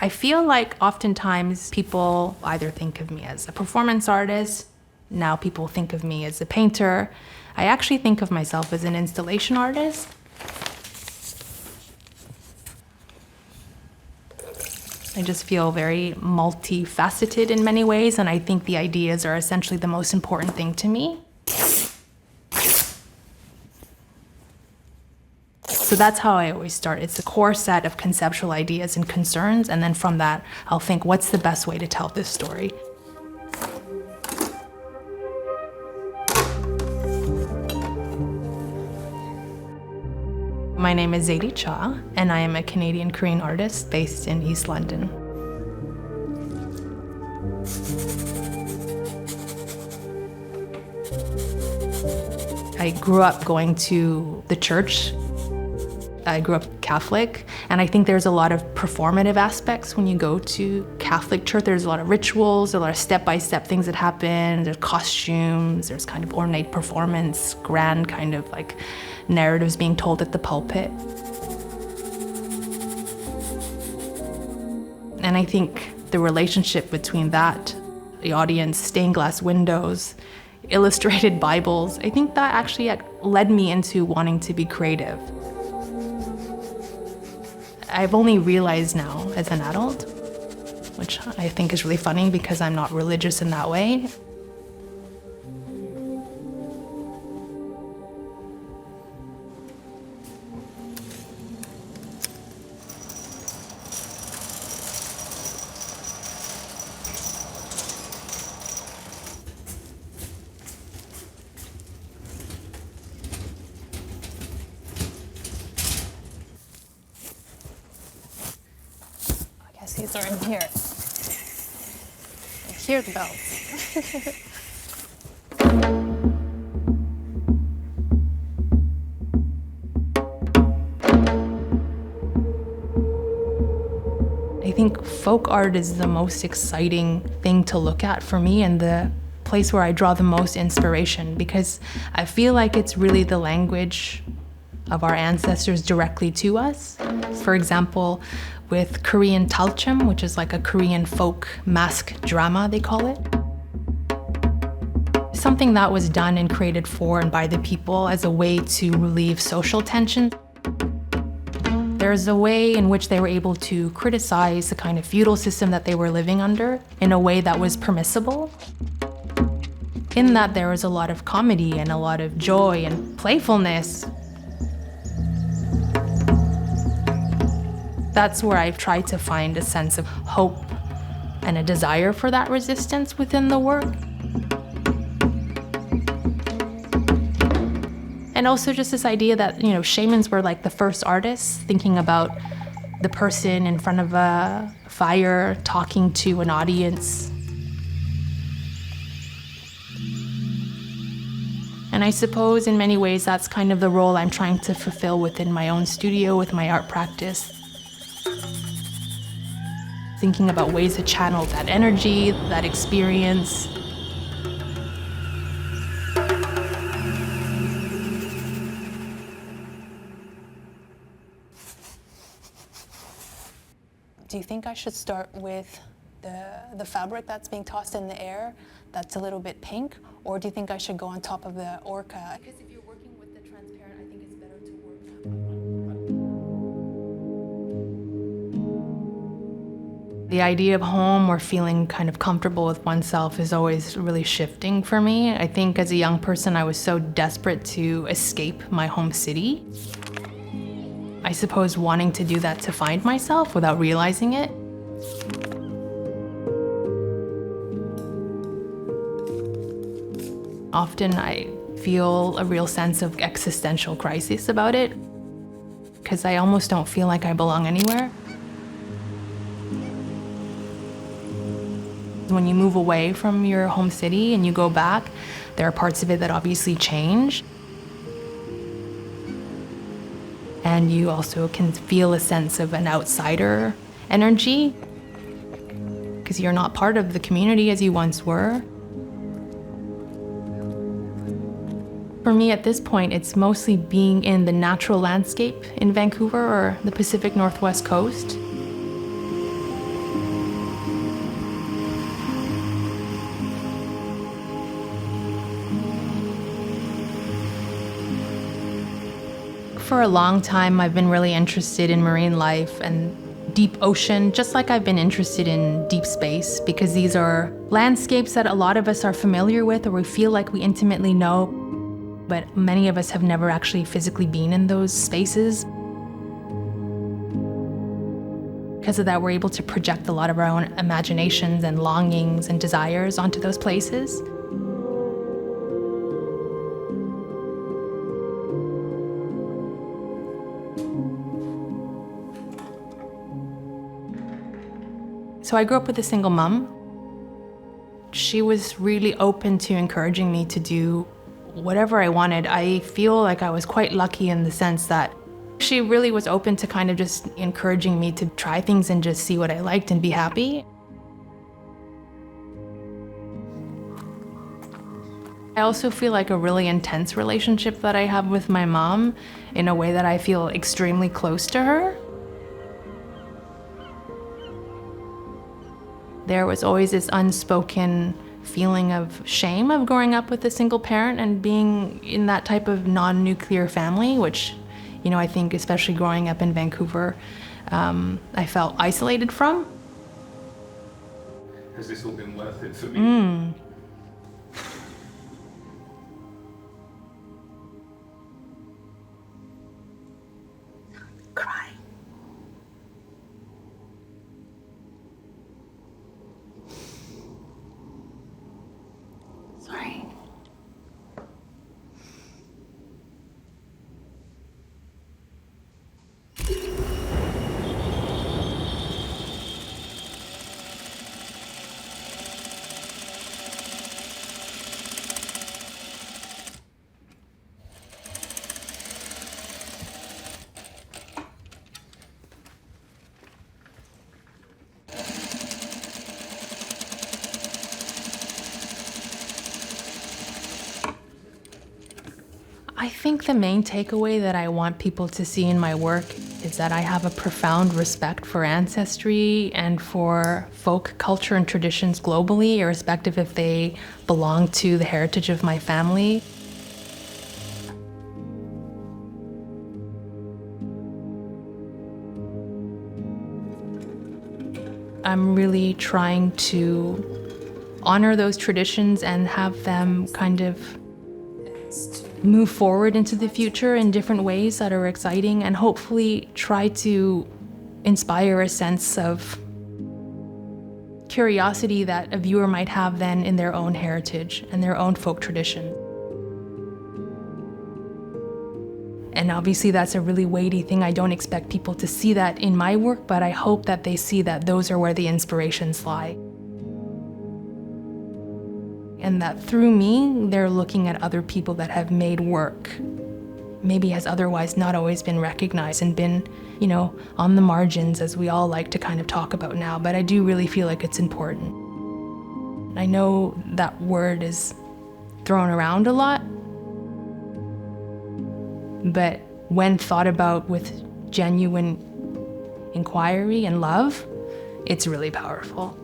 I feel like oftentimes people either think of me as a performance artist, now people think of me as a painter. I actually think of myself as an installation artist. I just feel very multifaceted in many ways, and I think the ideas are essentially the most important thing to me. So that's how I always start. It's a core set of conceptual ideas and concerns, and then from that, I'll think, what's the best way to tell this story? My name is Zadie Xa, and I am a Canadian-Korean artist based in East London. I grew up going to the church. I grew up Catholic, and I think there's a lot of performative aspects when you go to Catholic church. There's a lot of rituals, a lot of step-by-step things that happen. There's costumes, there's kind of ornate performance, grand kind of like narratives being told at the pulpit. And I think the relationship between that, the audience, stained glass windows, illustrated Bibles, I think that actually led me into wanting to be creative. I've only realized now as an adult, which I think is really funny because I'm not religious in that way. These are in here. I hear the bells. I think folk art is the most exciting thing to look at for me, and the place where I draw the most inspiration, because I feel like it's really the language of our ancestors directly to us. For example, with Korean talchum, which is like a Korean folk mask drama, they call it. Something that was done and created for and by the people as a way to relieve social tension. There's a way in which they were able to criticize the kind of feudal system that they were living under in a way that was permissible. In that there was a lot of comedy and a lot of joy and playfulness. That's where I've tried to find a sense of hope and a desire for that resistance within the work. And also just this idea that, shamans were like the first artists, thinking about the person in front of a fire talking to an audience. And I suppose in many ways that's kind of the role I'm trying to fulfill within my own studio with my art practice. Thinking about ways to channel that energy, that experience. Do you think I should start with the fabric that's being tossed in the air, that's a little bit pink, or do you think I should go on top of the orca? Because if you're working with the transparent, I think it's better to work. The idea of home or feeling kind of comfortable with oneself is always really shifting for me. I think as a young person, I was so desperate to escape my home city. I suppose wanting to do that to find myself without realizing it. Often I feel a real sense of existential crisis about it, because I almost don't feel like I belong anywhere. When you move away from your home city and you go back, there are parts of it that obviously change. And you also can feel a sense of an outsider energy, because you're not part of the community as you once were. For me at this point, it's mostly being in the natural landscape in Vancouver or the Pacific Northwest coast. for a long time, I've been really interested in marine life and deep ocean, just like I've been interested in deep space, because these are landscapes that a lot of us are familiar with or we feel like we intimately know, but many of us have never actually physically been in those spaces. Because of that, we're able to project a lot of our own imaginations and longings and desires onto those places. So I grew up with a single mom. She was really open to encouraging me to do whatever I wanted. I feel like I was quite lucky in the sense that she really was open to kind of just encouraging me to try things and just see what I liked and be happy. I also feel like a really intense relationship that I have with my mom in a way that I feel extremely close to her. There was always this unspoken feeling of shame of growing up with a single parent and being in that type of non-nuclear family, which, you know, I think especially growing up in Vancouver, I felt isolated from. Has this all been worth it for me? Cry. Sorry. I think the main takeaway that I want people to see in my work is that I have a profound respect for ancestry and for folk culture and traditions globally, irrespective if they belong to the heritage of my family. I'm really trying to honor those traditions and have them kind of move forward into the future in different ways that are exciting, and hopefully try to inspire a sense of curiosity that a viewer might have then in their own heritage and their own folk tradition. And obviously that's a really weighty thing. I don't expect people to see that in my work, but I hope that they see that those are where the inspirations lie. And that through me, they're looking at other people that have made work, maybe has otherwise not always been recognized and been, you know, on the margins, as we all like to kind of talk about now, but I do really feel like it's important. I know that word is thrown around a lot, but when thought about with genuine inquiry and love, it's really powerful.